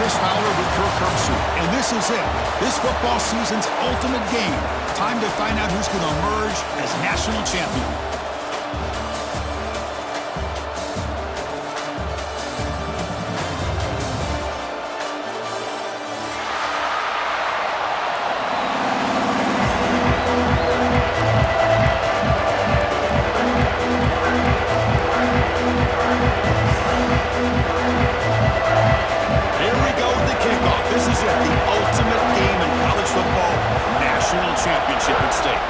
Chris Fowler with Kirk Herbstreit. And this is it. This football season's ultimate game. Time to find out who's going to emerge as national champion. Championship at stake.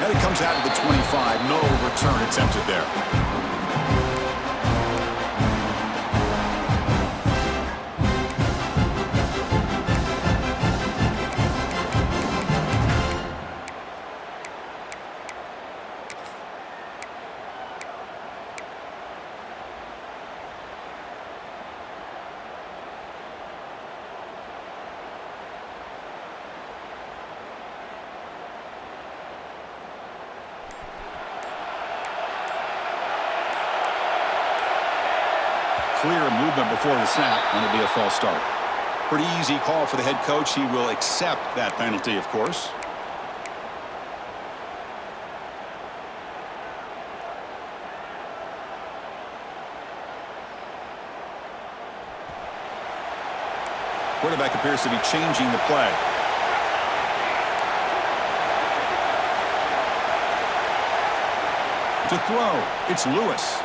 And it comes out of the 25. No return attempted there. Clear movement before the snap, and it'll be a false start. Pretty easy call for the head coach. He will accept that penalty, of course. Quarterback appears to be changing the play. To throw, it's Lewis.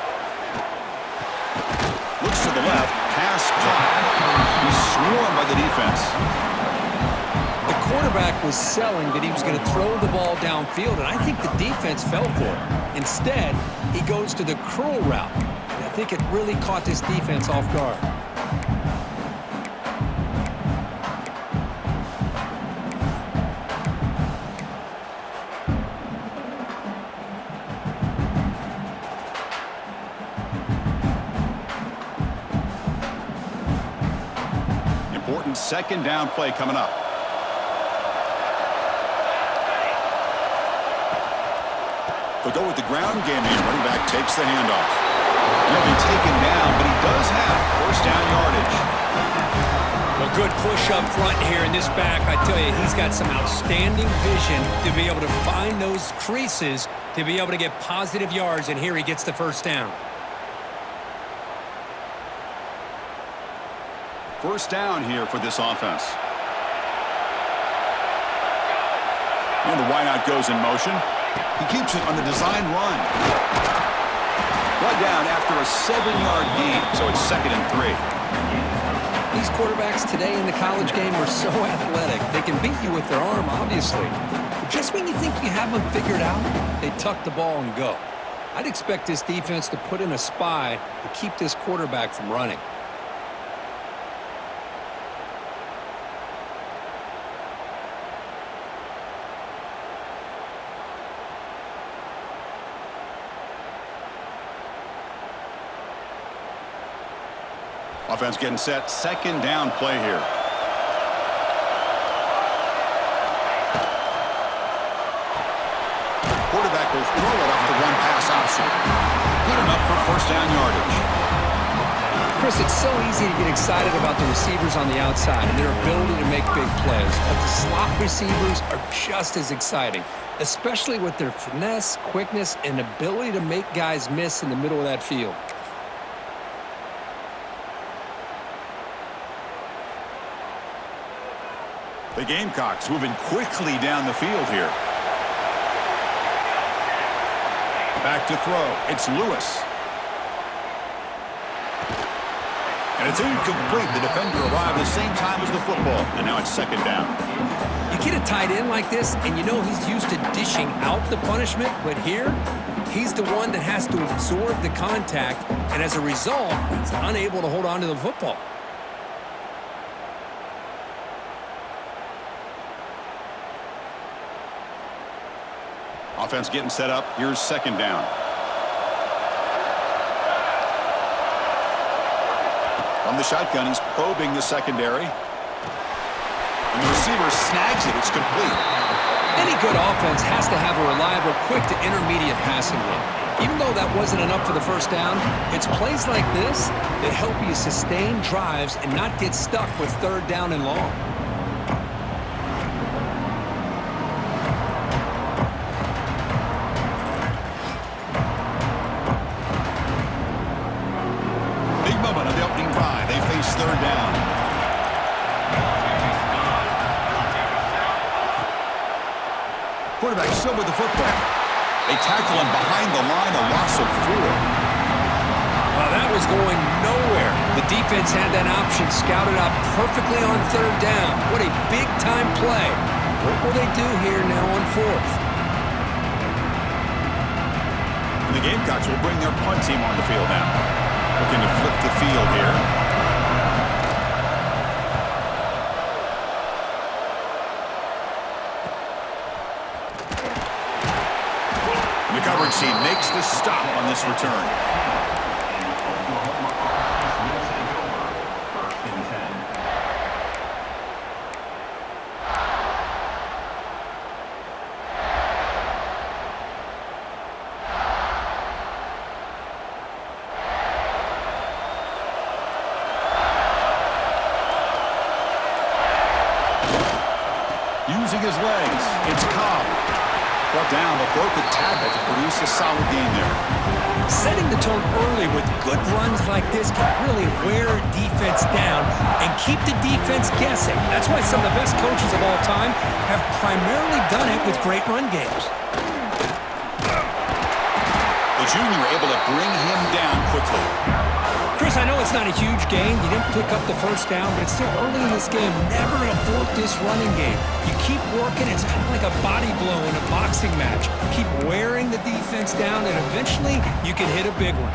Looks to the left, pass caught. He's swarmed by the defense. The quarterback was selling that he was going to throw the ball downfield, and I think the defense fell for it. Instead, he goes to the curl route. And I think it really caught this defense off guard. Second down play coming up. They'll go with the ground game here. Running back takes the handoff. He'll be taken down, but he does have first down yardage. A good push up front here in this back. I tell you, he's got some outstanding vision to be able to find those creases, to be able to get positive yards, and here he gets the first down. First down here for this offense. And the wideout goes in motion. He keeps it on the design run. Brought down after a 7-yard gain, so it's 2nd and 3. These quarterbacks today in the college game are so athletic. They can beat you with their arm, obviously. But just when you think you have them figured out, they tuck the ball and go. I'd expect this defense to put in a spy to keep this quarterback from running. Offense getting set. Second down play here. Quarterback will throw it off the run-pass option. Good enough for first down yardage. Chris, it's so easy to get excited about the receivers on the outside and their ability to make big plays. But the slot receivers are just as exciting, especially with their finesse, quickness, and ability to make guys miss in the middle of that field. The Gamecocks moving quickly down the field here. Back to throw. It's Lewis. And it's incomplete. The defender arrived at the same time as the football. And now it's second down. You get a tight end like this, and you know he's used to dishing out the punishment. But here, he's the one that has to absorb the contact. And as a result, he's unable to hold on to the football. Offense getting set up. Here's second down. From the shotgun, he's probing the secondary. And the receiver snags it. It's complete. Any good offense has to have a reliable, quick to intermediate passing game. Even though that wasn't enough for the first down, it's plays like this that help you sustain drives and not get stuck with third down and long. Big moment on the opening drive. They face third down. Quarterback still with the football. They tackle him behind the line, a loss of 4. That was going nowhere. The defense had that option scouted out perfectly on third down. What a big-time play. What will they do here now on 4th? And the Gamecocks will bring their punt team on the field now. Looking to flip the field here. The coverage team makes the stop on this return. Using his legs, it's Cobb. Brought down, but broke the tackle to produce a solid gain there. Setting the tone early with good runs like this can really wear a defense down and keep the defense guessing. That's why some of the best coaches of all time have primarily done it with great run games. The junior able to bring him down quickly. Chris, I know it's not a huge gain. You didn't pick up the first down, but it's still early in this game. Never abort this running game. You keep working. It's kind of like a body blow in a boxing match. Keep wearing the defense down, and eventually you can hit a big one.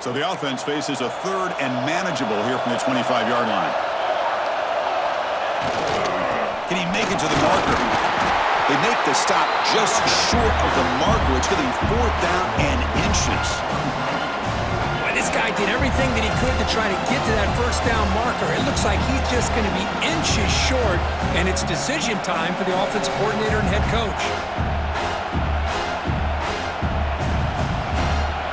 So the offense faces a third and manageable here from the 25-yard line. Can he make it to the marker? They make the stop just short of the marker. It's going to be 4th down and inches. Boy, this guy did everything that he could to try to get to that first down marker. It looks like he's just going to be inches short, and it's decision time for the offensive coordinator and head coach.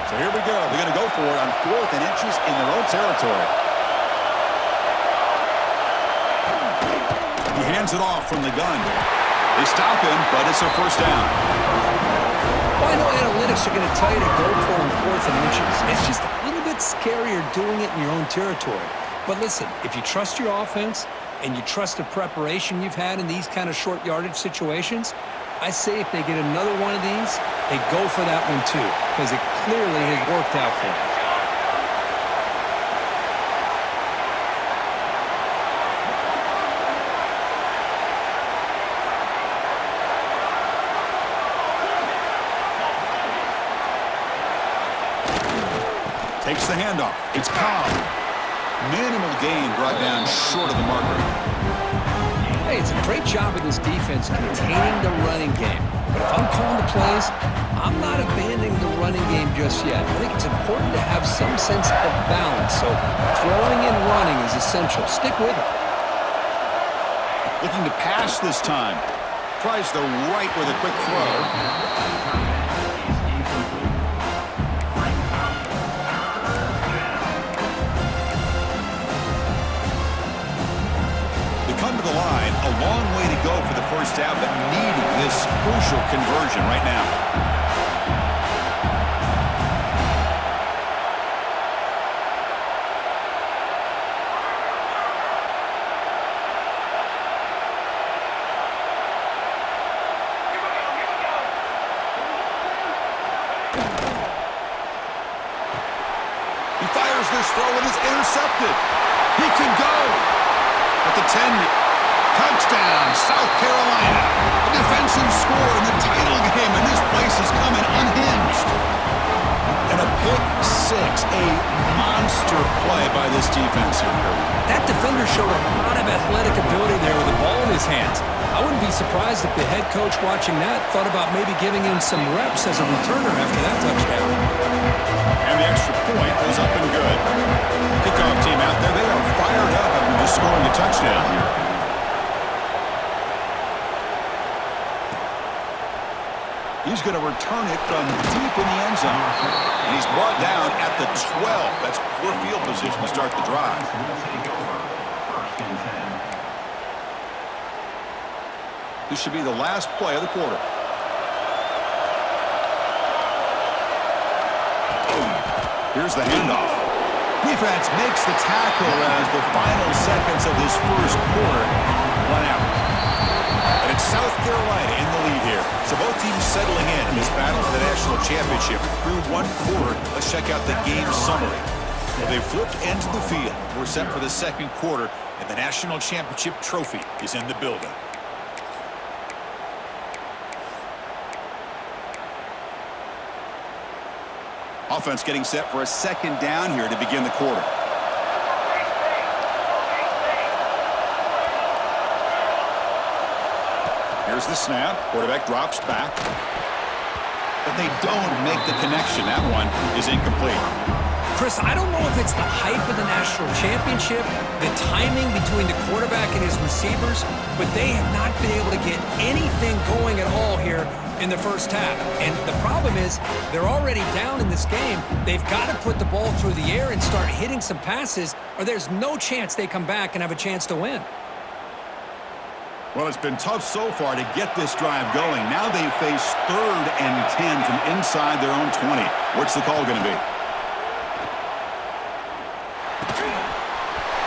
So here we go. They're going to go for it on 4th and inches in their own territory. He hands it off from the gun. They stop him, but it's a first down. Well, I know analytics are going to tell you to go for on 4th and inches. It's just a little bit scarier doing it in your own territory. But listen, if you trust your offense and you trust the preparation you've had in these kind of short yardage situations, I say if they get another one of these, they go for that one too, because it clearly has worked out for them. Takes the handoff. It's Cobb. Minimal gain brought down short of the marker. Hey, it's a great job of this defense containing the running game. But if I'm calling the plays, I'm not abandoning the running game just yet. I think it's important to have some sense of balance. So throwing and running is essential. Stick with it. Looking to pass this time. Tries the right with a quick throw. Come to the line, a long way to go for the first down, but needing this crucial conversion right now. He fires this throw and is intercepted. He can go. At the 10, touchdown, South Carolina. A defensive score in the title game, and this place is coming unhinged. And a pick six, a monster play by this defense here. That defender showed a lot of athletic ability there with the ball in his hands. I wouldn't be surprised if the head coach watching that thought about maybe giving him some reps as a returner after that touchdown. And the extra point is up and good. Kickoff team out there, they are fired up after just scoring a touchdown. He's going to return it from deep in the end zone. And he's brought down at the 12. That's poor field position to start the drive. This should be the last play of the quarter. Here's the handoff. Defense makes the tackle as the final seconds of this first quarter run out. And it's South Carolina in the lead here. So both teams settling in this battle for the national championship. Through one quarter, let's check out the game summary. Well, they flipped into the field. We're set for the second quarter, and the national championship trophy is in the building. Offense getting set for a second down here to begin the quarter. Here's the snap. Quarterback drops back. But they don't make the connection. That one is incomplete. Chris, I don't know if it's the hype of the national championship, the timing between the quarterback and his receivers, but they have not been able to get anything going at all here in the first half. And the problem is they're already down in this game. They've got to put the ball through the air and start hitting some passes, or there's no chance they come back and have a chance to win. Well, it's been tough so far to get this drive going. Now they face 3rd and 10 from inside their own 20. What's the call going to be?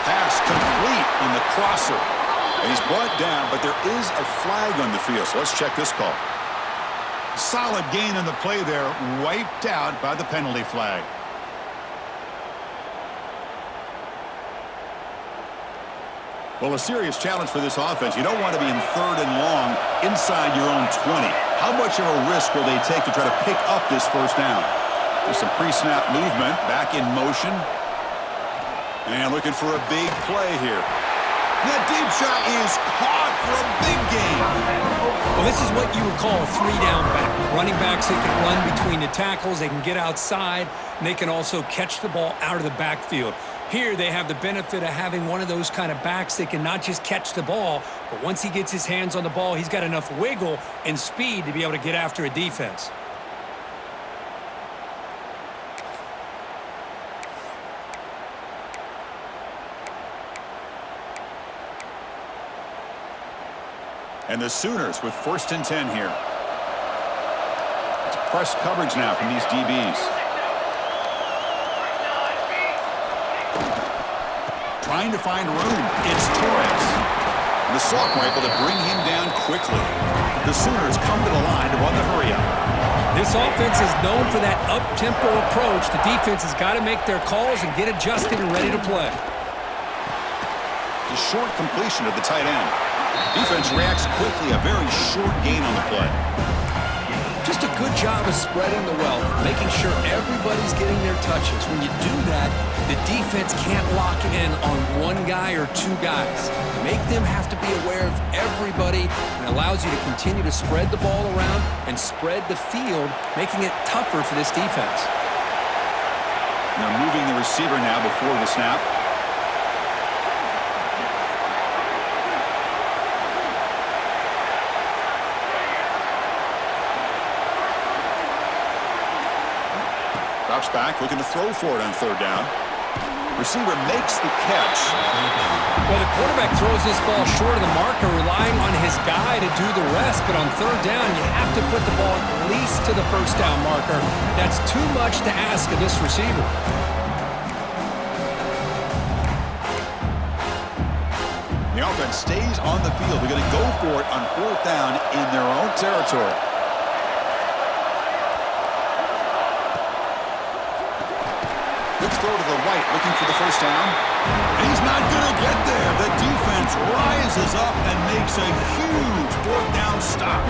Pass complete on the crosser. And he's brought down, but there is a flag on the field. So let's check this call. Solid gain on the play there, wiped out by the penalty flag. Well, a serious challenge for this offense. You don't want to be in 3rd and long inside your own 20. How much of a risk will they take to try to pick up this first down? There's some pre-snap movement, back in motion. And looking for a big play here. That deep shot is caught for a big gain. Well, this is what you would call a 3-down back. Running backs, they can run between the tackles, they can get outside, and they can also catch the ball out of the backfield. Here, they have the benefit of having one of those kind of backs that can not just catch the ball, but once he gets his hands on the ball, he's got enough wiggle and speed to be able to get after a defense. And the Sooners with 1st and 10 here. It's press coverage now from these DBs. Trying to find room. It's Torres. And the sophomore able to bring him down quickly. The Sooners come to the line to run the hurry up. This offense is known for that up-tempo approach. The defense has got to make their calls and get adjusted and ready to play. The short completion of the tight end. Defense reacts quickly, a very short gain on the play. Just a good job of spreading the wealth, making sure everybody's getting their touches. When you do that, the defense can't lock in on one guy or two guys. Make them have to be aware of everybody, and allows you to continue to spread the ball around and spread the field, making it tougher for this defense. Now moving the receiver now before the snap. Drops back, looking to throw for it on 3rd down. Receiver makes the catch. Well, the quarterback throws this ball short of the marker, relying on his guy to do the rest. But on 3rd down, you have to put the ball at least to the 1st down marker. That's too much to ask of this receiver. The offense stays on the field. They're going to go for it on 4th down in their own territory. Throw to the right, looking for the 1st down. And he's not going to get there. The defense rises up and makes a huge 4th down stop.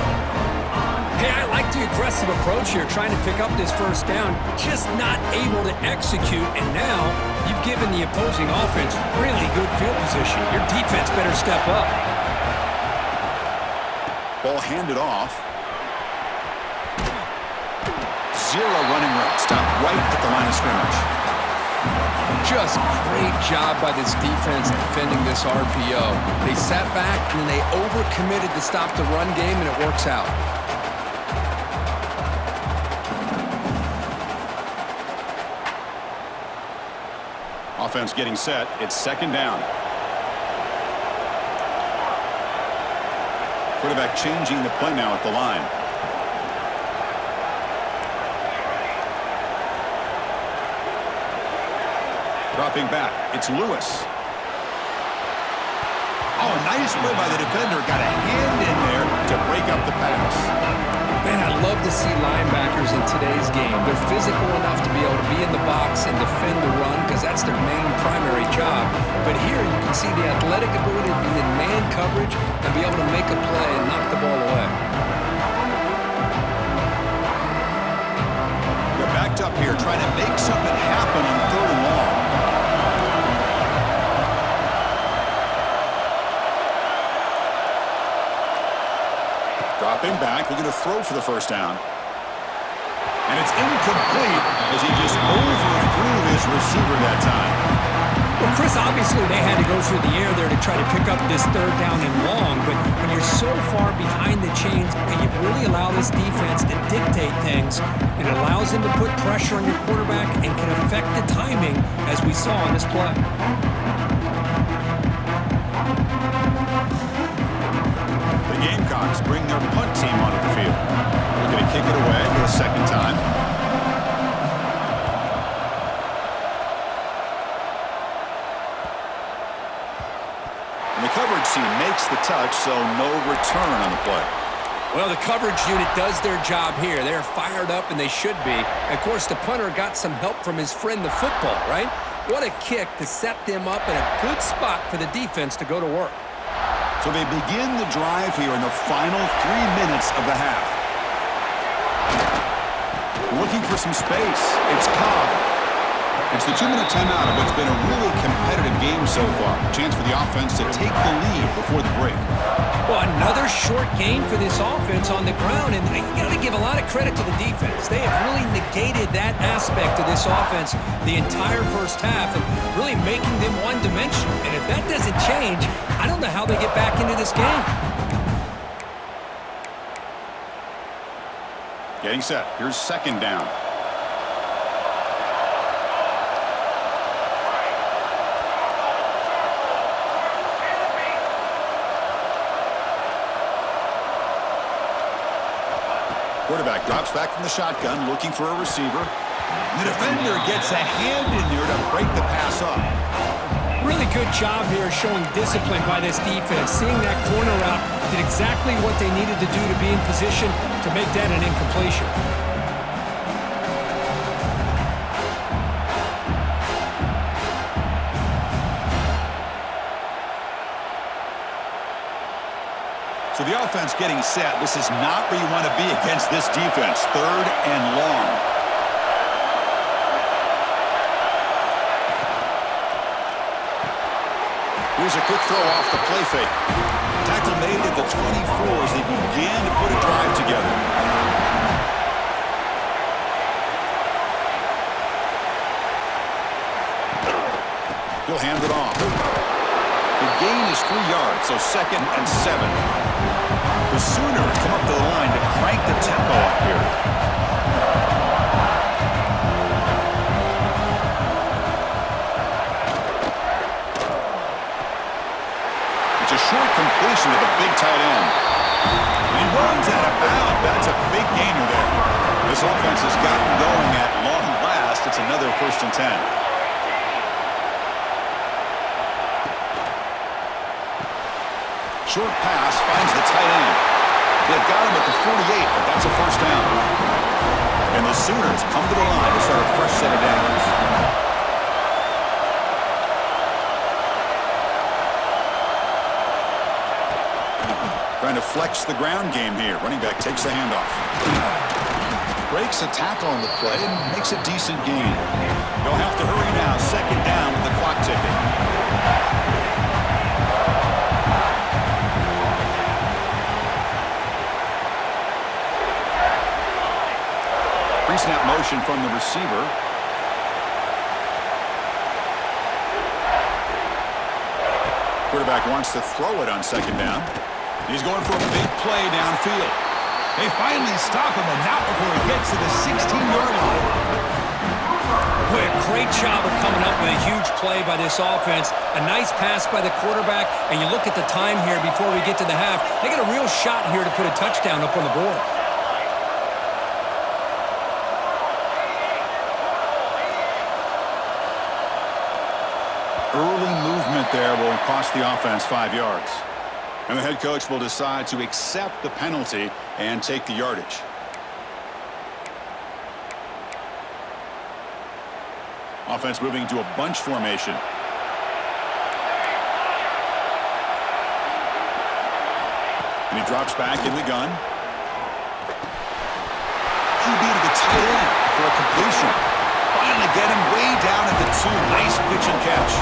Hey, I like the aggressive approach here, trying to pick up this 1st down, just not able to execute. And now you've given the opposing offense really good field position. Your defense better step up. Ball handed off. Zero running room. Stop right at the line of scrimmage. Just great job by this defense defending this RPO. They sat back and then they overcommitted to stop the run game, and it works out. Offense getting set. It's second down. Quarterback changing the play now at the line. Dropping back. It's Lewis. Oh, nice play by the defender. Got a hand in there to break up the pass. Man, I love to see linebackers in today's game. They're physical enough to be able to be in the box and defend the run because that's their main primary job. But here you can see the athletic ability to be in man coverage and be able to make a play and knock the ball away. They're backed up here trying to make something happen on third and long. Dropping back, looking to throw for the first down. And it's incomplete as he just overthrew his receiver that time. Well, Chris, obviously they had to go through the air there to try to pick up this third down and long, but when you're so far behind the chains, you really allow this defense to dictate things. It allows them to put pressure on your quarterback and can affect the timing, as we saw on this play. The Gamecocks bring their punt team onto the field. They're going to kick it away for the second time. And the coverage team makes the touch, so no return on the play. Well, the coverage unit does their job here. They're fired up, and they should be. Of course, the punter got some help from his friend, the football, right? What a kick to set them up in a good spot for the defense to go to work. So they begin the drive here in the final 3 minutes of the half. Looking for some space. It's Cobb. It's the 2-minute timeout of what's been a really competitive game so far. Chance for the offense to take the lead before the break. Well, another short game for this offense on the ground, and you got to give a lot of credit to the defense. They have really negated that aspect of this offense the entire first half and really making them one-dimensional. And if that doesn't change, I don't know how they get back into this game. Getting set. Here's second down. Quarterback drops back from the shotgun, looking for a receiver. The defender gets a hand in there to break the pass up. Really good job here showing discipline by this defense. Seeing that corner route, did exactly what they needed to do to be in position to make that an incompletion. So the offense getting set. This is not where you want to be against this defense. Third and long. Here's a quick throw off the play fake. Tackle made at the 24 as they began to put a drive together. He'll hand it off. The gain is 3 yards, so second and 7. The Sooners come up to the line to crank the tempo up here. It's a short completion to the big tight end. And he runs out of bounds. That's a big gainer there. This offense has gotten going at long last. It's another 1st and 10. Short pass finds the tight end. They've got him at the 48, but that's a first down. And the Sooners come to the line to start a fresh set of downs. Trying to flex the ground game here. Running back takes the handoff. Breaks a tackle on the play and makes a decent gain. They'll have to hurry now. Second down with the clock ticking. Pre-snap motion from the receiver. Quarterback wants to throw it on second down. He's going for a big play downfield. They finally stop him, and not before he gets to the 16-yard line. Boy, a great job of coming up with a huge play by this offense. A nice pass by the quarterback, and you look at the time here before we get to the half. They got a real shot here to put a touchdown up on the board. Early movement there will cost the offense 5 yards. And the head coach will decide to accept the penalty and take the yardage. Offense moving to a bunch formation. And he drops back in the gun. QB to the tight end for a completion. Finally get him way down at the 2. Nice pitch and catch.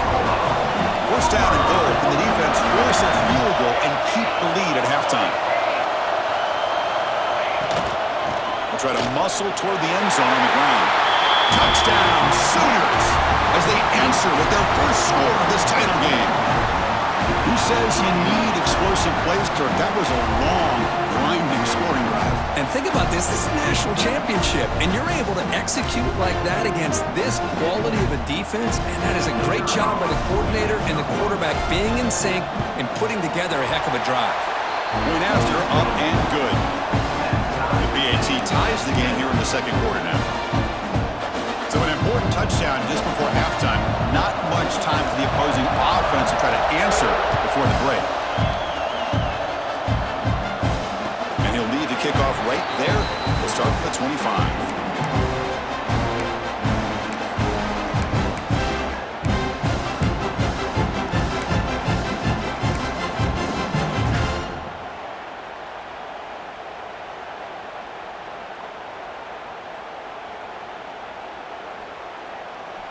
First down and goal. Can the defense force a field goal and keep the lead at halftime? They'll try to muscle toward the end zone on the ground. Touchdown, Sooners, as they answer with their first score of this title game. Who says you need explosive plays, Kirk? That was a long, grinding scoring drive. And think about this. This is a national championship, and you're able to execute like that against this quality of a defense. Man, that is a great job by the coordinator and the quarterback being in sync and putting together a heck of a drive. Point after, up and good. The BAT ties the game here in the second quarter now. So an important touchdown just before halftime. Not much time for the opposing offense to try to answer before the break. And he'll leave the kickoff right there. We'll start at the 25.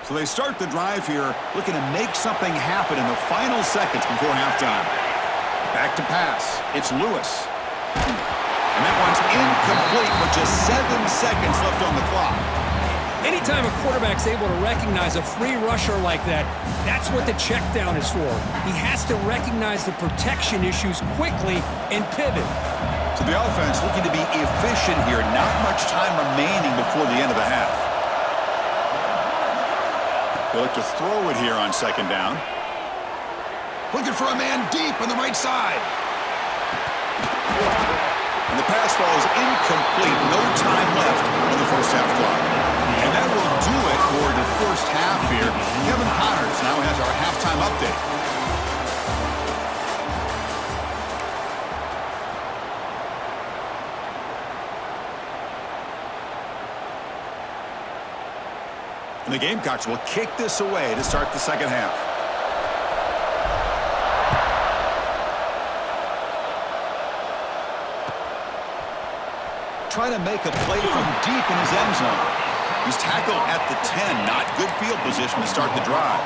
So they start the drive here, looking to make something happen in the final seconds before halftime. Back to pass. It's Lewis. And that one's incomplete with just 7 seconds left on the clock. Anytime a quarterback's able to recognize a free rusher like that, that's what the check down is for. He has to recognize the protection issues quickly and pivot. So the offense looking to be efficient here. Not much time remaining before the end of the half. They look to throw it here on second down. Looking for a man deep on the right side. And the pass falls incomplete. No time left on the first half clock. And that will do it for the first half here. Kevin Connors now has our halftime update. And the Gamecocks will kick this away to start the second half. Trying to make a play from deep in his end zone. He's tackled at the 10. Not good field position to start the drive.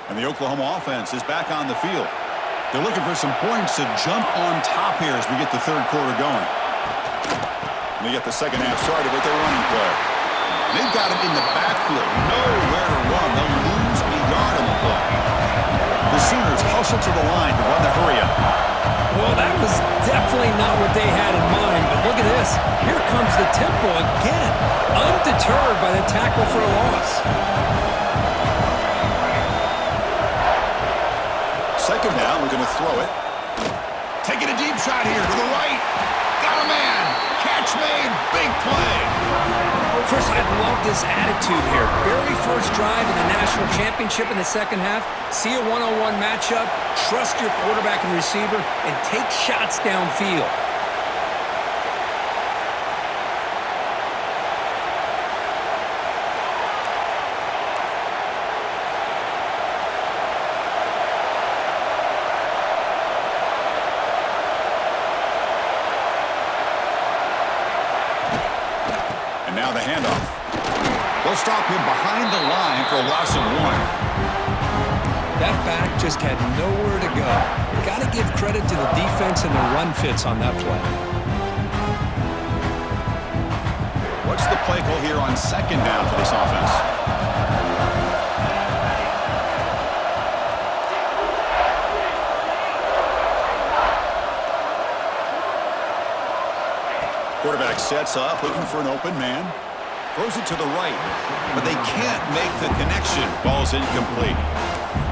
And the Oklahoma offense is back on the field. They're looking for some points to jump on top here as we get the third quarter going. And they get the second half started with their running play. And they've got him in the backfield. Nowhere to run. They'll lose a yard on the play. The Sooners hustle to the line to run the hurry up. Well, that was definitely not what they had in mind, but look at this. Here comes the tempo again. Undeterred by the tackle for a loss. Second down, we're going to throw it. Taking a deep shot here to the right. Got a man. Catch made. Big play. First, I love this attitude here. Very first drive in the national championship in the second half. See a one-on-one matchup. Trust your quarterback and receiver, and take shots downfield. Now the handoff. They'll stop him behind the line for a loss of 1. That back just had nowhere to go. Got to give credit to the defense and the run fits on that play. What's the play call here on 2nd down for this offense? Quarterback sets up, looking for an open man. Throws it to the right, but they can't make the connection. Ball's incomplete.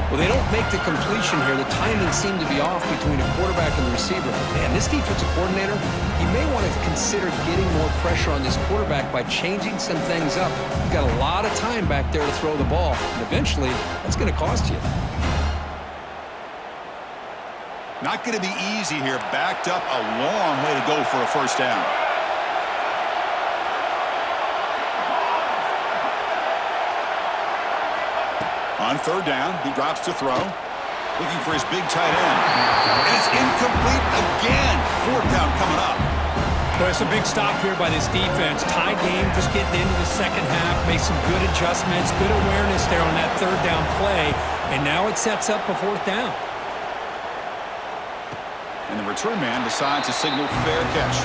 Well, they don't make the completion here. The timing seemed to be off between a quarterback and the receiver. Man, this defensive coordinator, he may want to consider getting more pressure on this quarterback by changing some things up. You've got a lot of time back there to throw the ball, and eventually, that's going to cost you. Not going to be easy here. Backed up a long way to go for a first down. On 3rd down, he drops to throw. Looking for his big tight end. And it's incomplete again. 4th down coming up. Well, it's a big stop here by this defense. Tie game, just getting into the second half, make some good adjustments, good awareness there on that 3rd down play, and now it sets up a 4th down. And the return man decides to signal fair catch.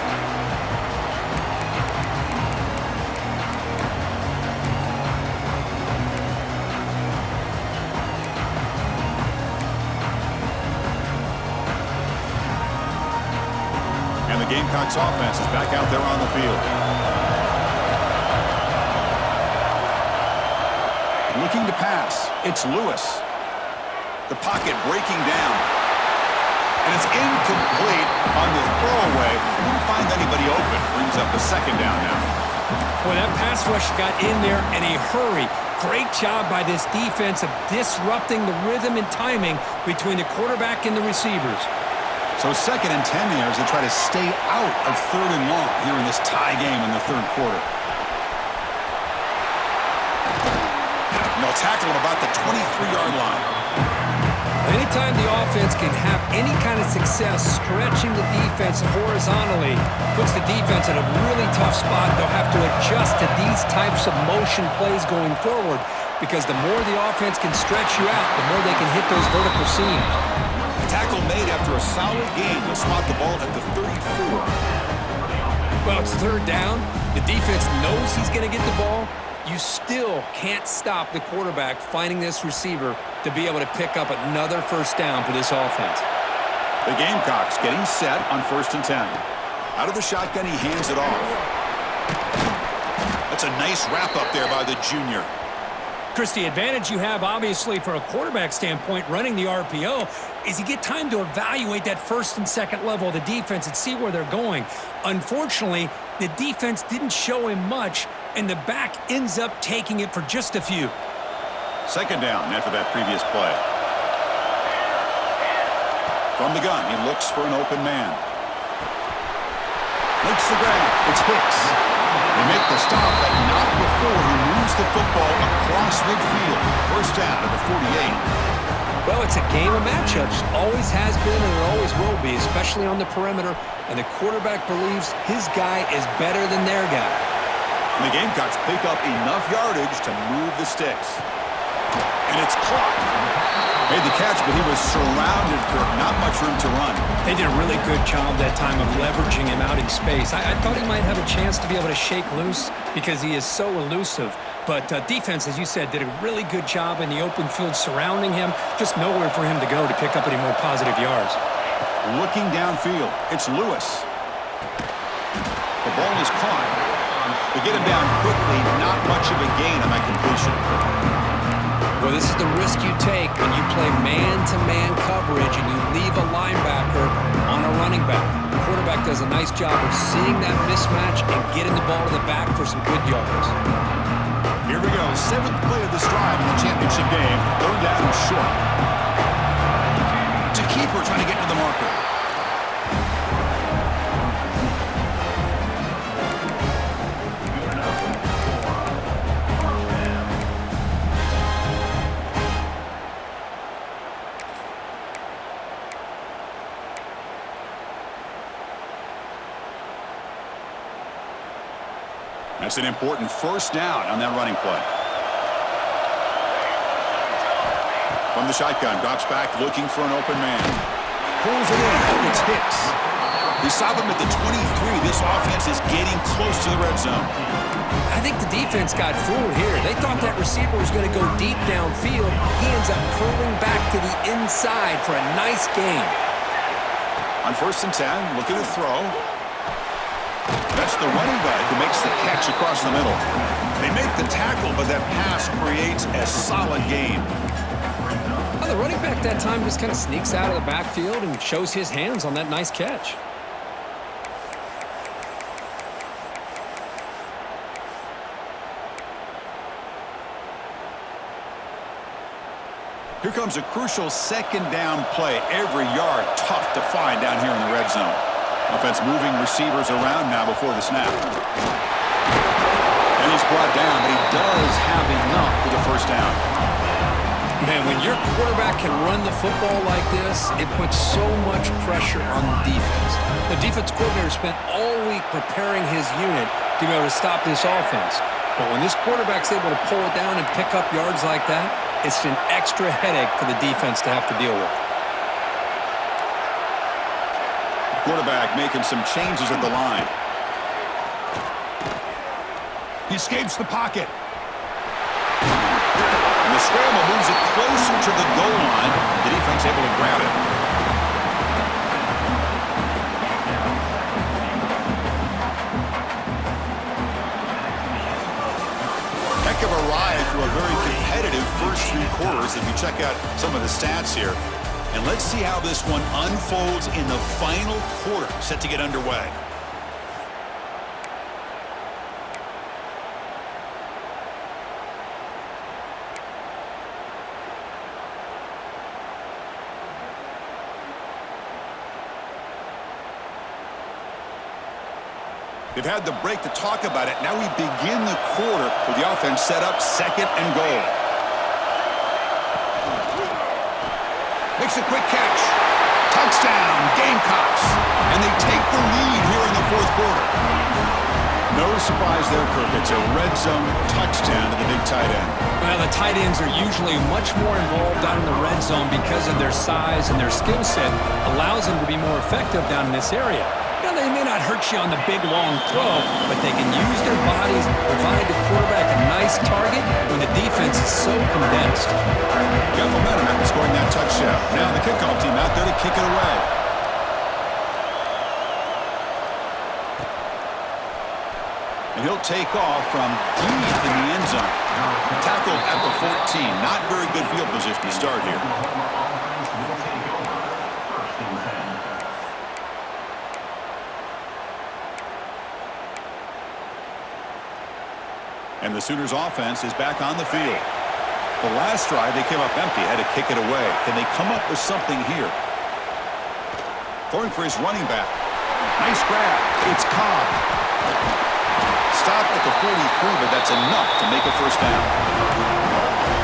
And the Gamecocks offense is back out there on the field. Looking to pass. It's Lewis. The pocket breaking down. And it's incomplete on the throwaway. Didn't find anybody open. Brings up the 2nd down now. Well, that pass rush got in there in a hurry. Great job by this defense of disrupting the rhythm and timing between the quarterback and the receivers. So 2nd and 10 here as they try to stay out of 3rd and long here in this tie game in the 3rd quarter. And they'll tackle him about the 23-yard line. Anytime the offense can have any kind of success stretching the defense horizontally, puts the defense in a really tough spot. They'll have to adjust to these types of motion plays going forward because the more the offense can stretch you out, the more they can hit those vertical seams. Tackle made after a solid game. They'll spot the ball at the 34. Well, it's 3rd down. The defense knows he's going to get the ball. You still can't stop the quarterback finding this receiver to be able to pick up another first down for this offense. The Gamecocks getting set on 1st and 10. Out of the shotgun, he hands it off. That's a nice wrap up there by the junior. Chris, the advantage you have, obviously, for a quarterback standpoint, running the RPO, is you get time to evaluate that 1st and 2nd level of the defense and see where they're going. Unfortunately, the defense didn't show him much, and the back ends up taking it for just a few. 2nd down after that previous play. From the gun, he looks for an open man. Makes the grab. It's Hicks. They make the stop, but not before he moves the football across midfield. First down at the 48. Well, it's a game of matchups. Always has been and it always will be, especially on the perimeter. And the quarterback believes his guy is better than their guy. And the Gamecocks pick up enough yardage to move the sticks. And it's clocked. Made the catch, but he was surrounded for not much room to run. They did a really good job that time of leveraging him out in space. I thought he might have a chance to be able to shake loose because he is so elusive. But defense, as you said, did a really good job in the open field surrounding him. Just nowhere for him to go to pick up any more positive yards. Looking downfield, it's Lewis. The ball is caught. They get him down quickly, not much of a gain on that completion. Well, this is the risk you take when you play man-to-man coverage and you leave a linebacker on a running back. The quarterback does a nice job of seeing that mismatch and getting the ball to the back for some good yards. Here we go, 7th play of this drive in the championship game. 3rd down and short. It's a keeper trying to get to the marker. That's an important first down on that running play. From the shotgun, drops back, looking for an open man. Pulls it in. It's Hicks. They stop him at the 23. This offense is getting close to the red zone. I think the defense got fooled here. They thought that receiver was going to go deep downfield. He ends up curling back to the inside for a nice gain. On 1st and 10, look at the throw. That's the running back who makes the catch across the middle. They make the tackle, but that pass creates a solid gain. Well, the running back that time just kind of sneaks out of the backfield and shows his hands on that nice catch. Here comes a crucial 2nd down play. Every yard tough to find down here in the red zone. Offense moving receivers around now before the snap. And he's brought down, but he does have enough for the first down. Man, when your quarterback can run the football like this, it puts so much pressure on the defense. The defense coordinator spent all week preparing his unit to be able to stop this offense. But when this quarterback's able to pull it down and pick up yards like that, it's an extra headache for the defense to have to deal with. Quarterback making some changes at the line. He escapes the pocket. And the scramble moves it closer to the goal line. The defense able to grab it. Heck of a ride through a very competitive first 3 quarters if you check out some of the stats here. And let's see how this one unfolds in the final quarter, set to get underway. They've had the break to talk about it. Now we begin the quarter with the offense set up 2nd and goal. Makes a quick catch. Touchdown, Gamecocks. And they take the lead here in the 4th quarter. No surprise there, Kirk. It's a red zone touchdown to the big tight end. Well, the tight ends are usually much more involved down in the red zone because of their size and their skill set allows them to be more effective down in this area. Now, they may not hurt you on the big, long throw, but they can use their bodies to provide the quarterback a nice target when the defense is so condensed. Got momentum after scoring that touchdown. Now the kickoff team out there to kick it away. And he'll take off from deep in the end zone. Tackled at the 14. Not very good field position to start here. And the Sooners offense is back on the field. The last drive, they came up empty, had to kick it away. Can they come up with something here? Throwing for his running back. Nice grab. It's Cobb. Stop at the 43, but that's enough to make a first down.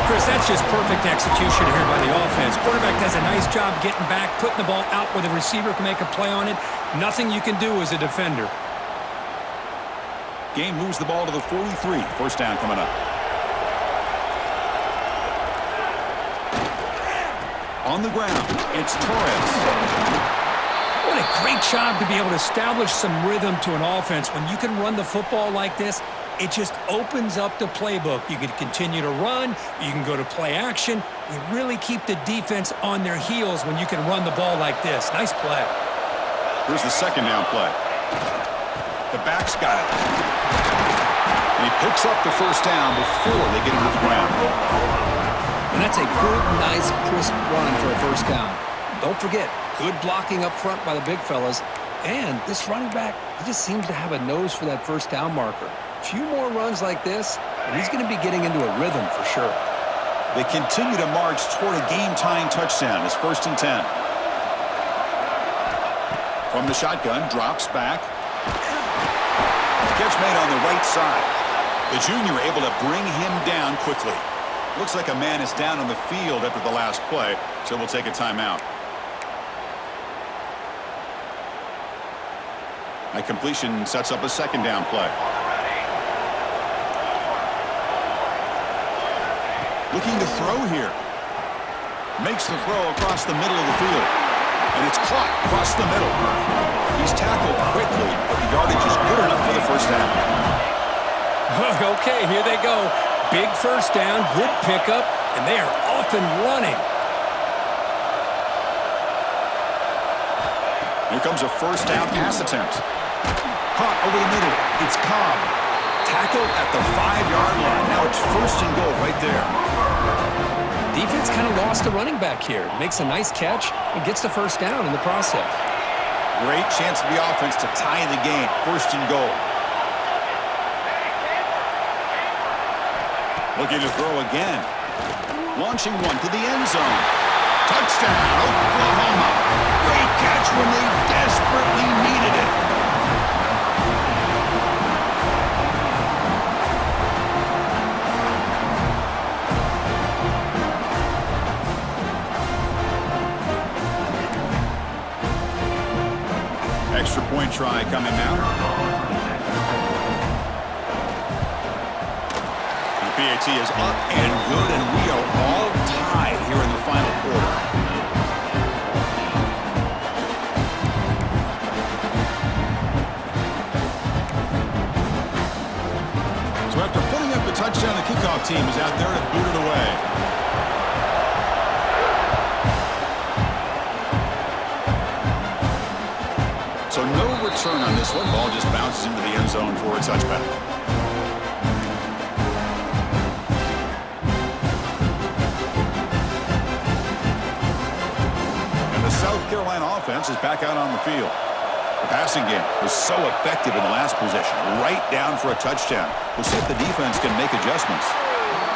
Chris, that's just perfect execution here by the offense. Quarterback does a nice job getting back, putting the ball out where the receiver can make a play on it. Nothing you can do as a defender. Game moves the ball to the 43. First down coming up. On the ground, it's Torres. What a great job to be able to establish some rhythm to an offense. When you can run the football like this, it just opens up the playbook. You can continue to run. You can go to play action. You really keep the defense on their heels when you can run the ball like this. Nice play. Here's the 2nd down play. The back's got it. And he picks up the first down before they get him to the ground. And that's a good, nice, crisp run for a first down. Don't forget, good blocking up front by the big fellas. And this running back, he just seems to have a nose for that first down marker. A few more runs like this, and he's going to be getting into a rhythm for sure. They continue to march toward a game-tying touchdown. It's 1st and 10. From the shotgun, drops back. Catch made on the right side. The junior able to bring him down quickly. Looks like a man is down on the field after the last play, so we'll take a timeout. That completion sets up a 2nd down play. Looking to throw here. Makes the throw across the middle of the field. And it's caught across the middle. He's tackled quickly, but the yardage is good enough for the first down. Okay, here they go. Big first down, good pickup, and they are off and running. Here comes a first down pass attempt. Caught over the middle. It's Cobb. Tackled at the 5-yard line. Now it's first and goal right there. Defense kind of lost a running back here. Makes a nice catch and gets the first down in the process. Great chance for the offense to tie the game. First and goal. Looking to throw again. Launching one to the end zone. Touchdown, Oklahoma. Great catch when they desperately needed it. Extra point try coming now. The PAT is up and good, and we are all tied here in the final quarter. So after putting up the touchdown, the kickoff team is out there to boot it away. So no return on this one. Ball just bounces into the end zone for a touchback. And the South Carolina offense is back out on the field. The passing game was so effective in the last possession. Right down for a touchdown. We'll see if the defense can make adjustments.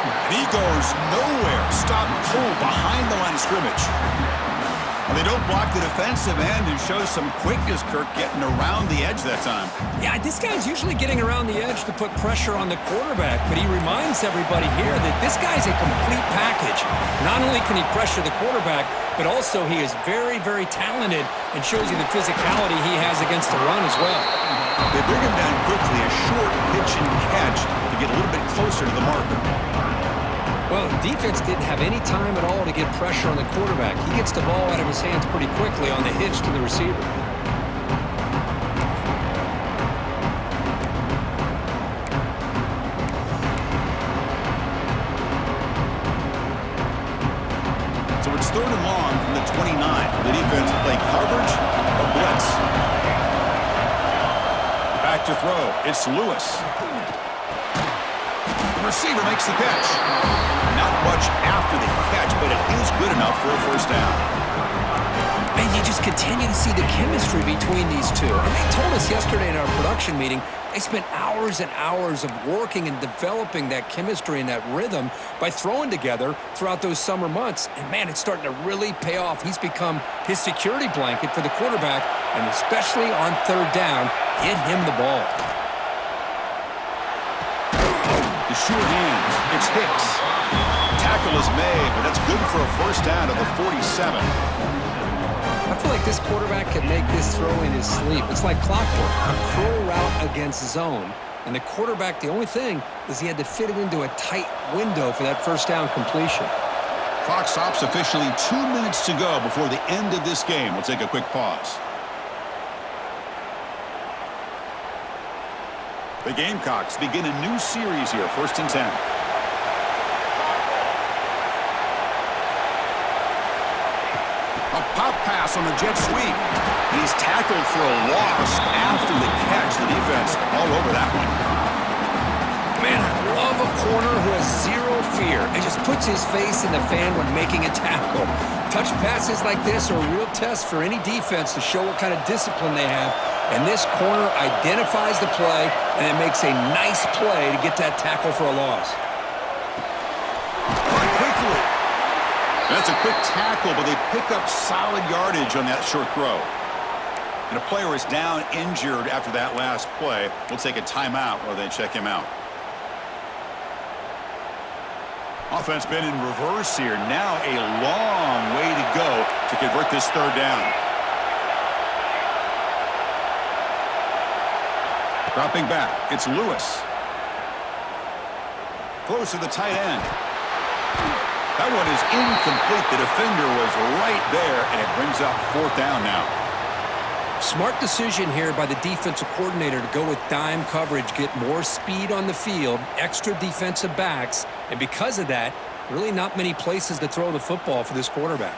And he goes nowhere. Stop cold behind the line of scrimmage. And they don't block the defensive end, who shows some quickness, Kirk, getting around the edge that time. Yeah, this guy's usually getting around the edge to put pressure on the quarterback, but he reminds everybody here that this guy's a complete package. Not only can he pressure the quarterback, but also he is very, very talented and shows you the physicality he has against the run as well. They bring him down quickly, a short pitch and catch to get a little bit closer to the marker. Well, the defense didn't have any time at all to get pressure on the quarterback. He gets the ball out of his hands pretty quickly on the hitch to the receiver. So it's third and long from the 29. The defense play coverage or blitz. Back to throw. It's Lewis. The receiver makes the catch. Not much after the catch, but it is good enough for a first down. Man, you just continue to see the chemistry between these two. And they told us yesterday in our production meeting, they spent hours and hours of working and developing that chemistry and that rhythm by throwing together throughout those summer months. And man, it's starting to really pay off. He's become his security blanket for the quarterback, and especially on third down, get him the ball. The sure hands. It's Hicks. Tackle is made, but that's good for a first down at the 47. I feel like this quarterback can make this throw in his sleep. It's like clockwork, a crow route against zone. And the quarterback, the only thing is he had to fit it into a tight window for that first down completion. Clock stops officially 2 minutes to go before the end of this game. We'll take a quick pause. The Gamecocks begin a new series here, 1st and 10. A pop pass on the jet sweep. He's tackled for a loss after the catch. The defense all over that one. Man, I love a corner who has zero fear and just puts his face in the fan when making a tackle. Touch passes like this are a real test for any defense to show what kind of discipline they have. And this corner identifies the play and it makes a nice play to get that tackle for a loss. Quickly. That's a quick tackle, but they pick up solid yardage on that short throw. And a player is down injured after that last play. We'll take a timeout while they check him out. Offense been in reverse here. Now a long way to go to convert this third down. Dropping back, it's Lewis. Close to the tight end. That one is incomplete. The defender was right there, and it brings up 4th down now. Smart decision here by the defensive coordinator to go with dime coverage, get more speed on the field, extra defensive backs, and because of that, really not many places to throw the football for this quarterback.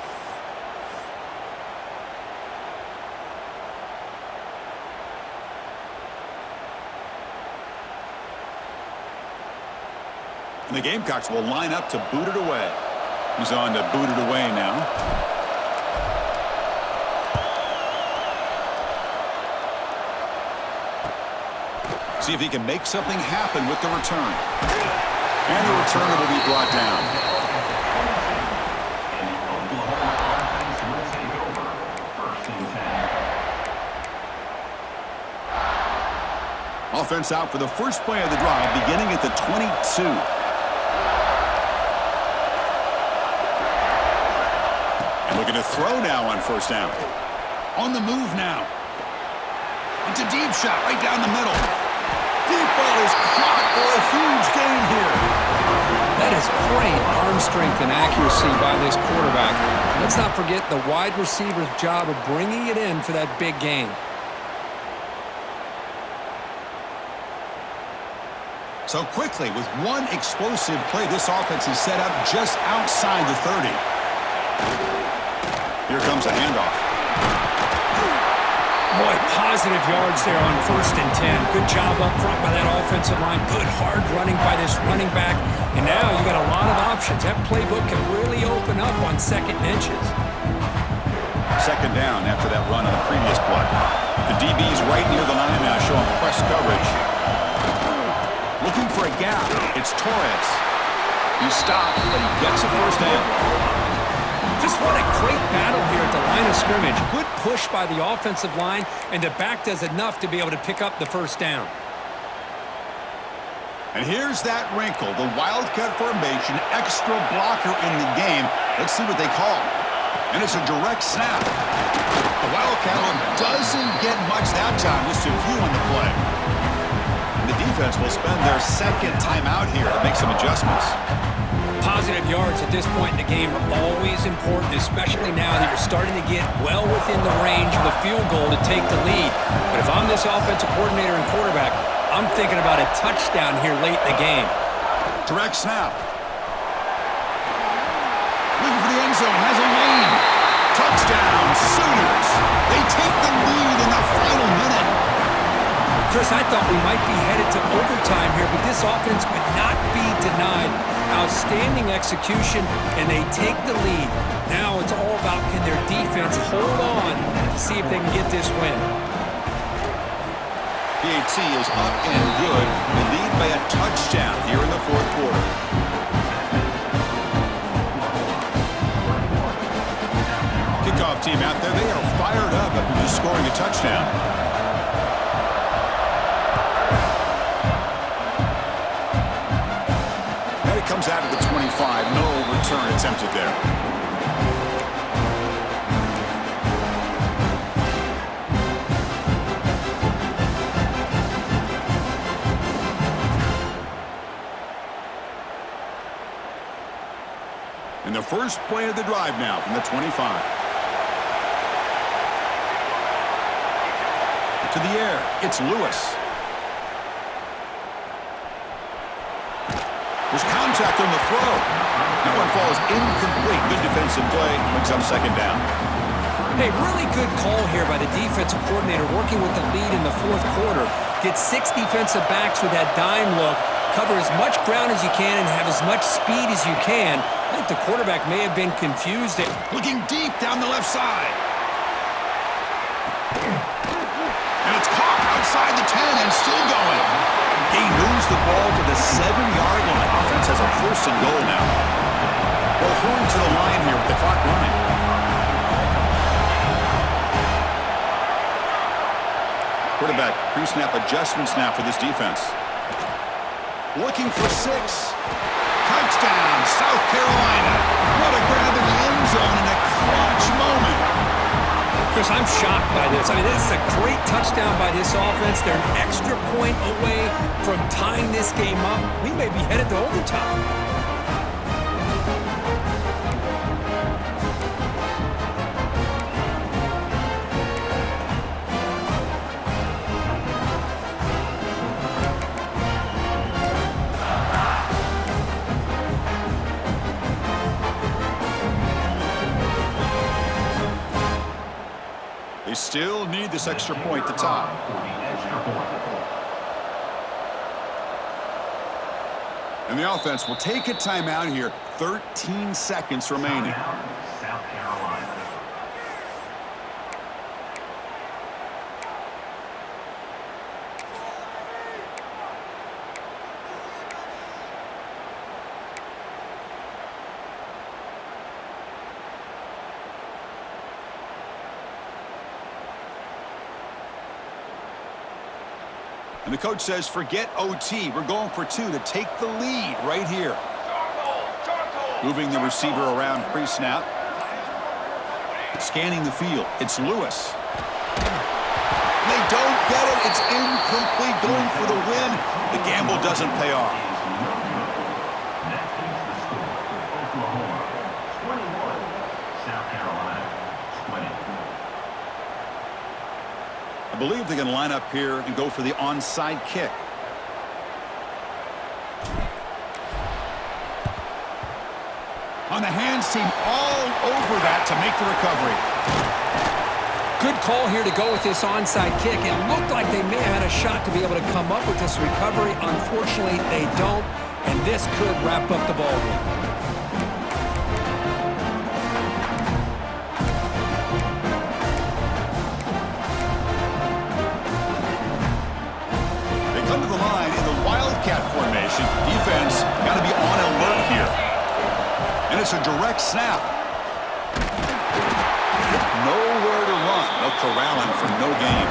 And the Gamecocks will line up to boot it away. He's on to boot it away now. See if he can make something happen with the return. And the returner will be brought down. Offense out for the first play of the drive, beginning at the 22. And looking to throw now on 1st down. On the move now. It's a deep shot right down the middle. Deep ball is caught for a huge gain here. That is great arm strength and accuracy by this quarterback. Let's not forget the wide receiver's job of bringing it in for that big gain. So quickly, with one explosive play, this offense is set up just outside the 30. Here comes a handoff. Boy, positive yards there on 1st and 10. Good job up front by that offensive line. Good hard running by this running back. And now you got a lot of options. That playbook can really open up on 2nd and inches. 2nd down after that run on the previous play. The DB's right near the line now, showing press coverage. Looking for a gap. It's Torres. He stopped, but he gets a 1st down. Just what a great battle here at the line of scrimmage. Good push by the offensive line, and the back does enough to be able to pick up the 1st down. And here's that wrinkle, the Wildcat formation, extra blocker in the game. Let's see what they call. And it's a direct snap. The Wildcat doesn't get much that time, just a few on the play. And the defense will spend their 2nd timeout here to make some adjustments. Positive yards at this point in the game are always important, especially now that you're starting to get well within the range of the field goal to take the lead. But if I'm this offensive coordinator and quarterback, I'm thinking about a touchdown here late in the game. Direct snap. Looking for the end zone, has a lane. Touchdown, Sooners. They take the lead in the final minute. Chris, I thought we might be headed to overtime here, but this offense would not be denied. Outstanding execution, and they take the lead. Now it's all about can their defense hold on to see if they can get this win. PHC is up and good. They lead by a touchdown here in the 4th quarter. Kickoff team out there, they are fired up after just scoring a touchdown. Comes out of the 25. No return attempted there. And the first play of the drive now from the 25. To the air. It's Lewis. There's contact on the throw. That one falls incomplete. Good defensive play. Brings up 2nd down. Hey, really good call here by the defensive coordinator working with the lead in the 4th quarter. Get 6 defensive backs with that dime look. Cover as much ground as you can and have as much speed as you can. I think the quarterback may have been confused. Looking deep down the left side. And it's caught outside the 10 and still going. He moves the ball to the 7-yard line. Offense has a 1st and goal now. Well, hurry to the line here with the clock running. Quarterback pre-snap adjustments now for this defense. Looking for 6. Touchdown, South Carolina. What a grab in the end zone in a clutch moment. Chris, I'm shocked by this. I mean, this is a great touchdown by this offense. They're an extra point away from tying this game up. We may be headed to overtime. still need this extra point to tie. And the offense will take a timeout here. 13 seconds remaining. South Carolina. And the coach says, forget OT. We're going for 2 to take the lead right here. Moving the receiver around pre-snap. Scanning the field. It's Lewis. They don't get it. It's incomplete. Going for the win. The gamble doesn't pay off. Oklahoma 21, South Carolina 20. I believe they're going to line up here and go for the onside kick. On the hands team, all over that to make the recovery. Good call here to go with this onside kick. It looked like they may have had a shot to be able to come up with this recovery. Unfortunately, they don't, and this could wrap up the ball game. Come to the line in the Wildcat formation. Defense got to be on alert here. And it's a direct snap. Nowhere to run. They'll corral him for no gain.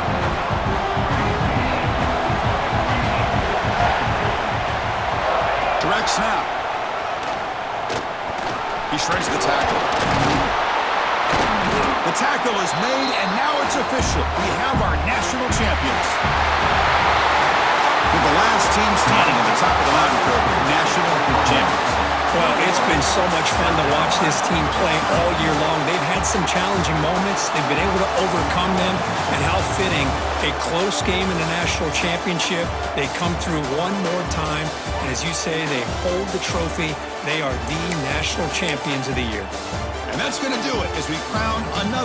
Direct snap. He shreds the tackle. The tackle is made, and now it's official. We have our national champions. With the last team standing at the top of the mountain curve, national champions. Well, it's been so much fun to watch this team play all year long. They've had some challenging moments. They've been able to overcome them. And how fitting, a close game in the national championship. They come through one more time. And as you say, they hold the trophy. They are the national champions of the year. And that's going to do it as we crown another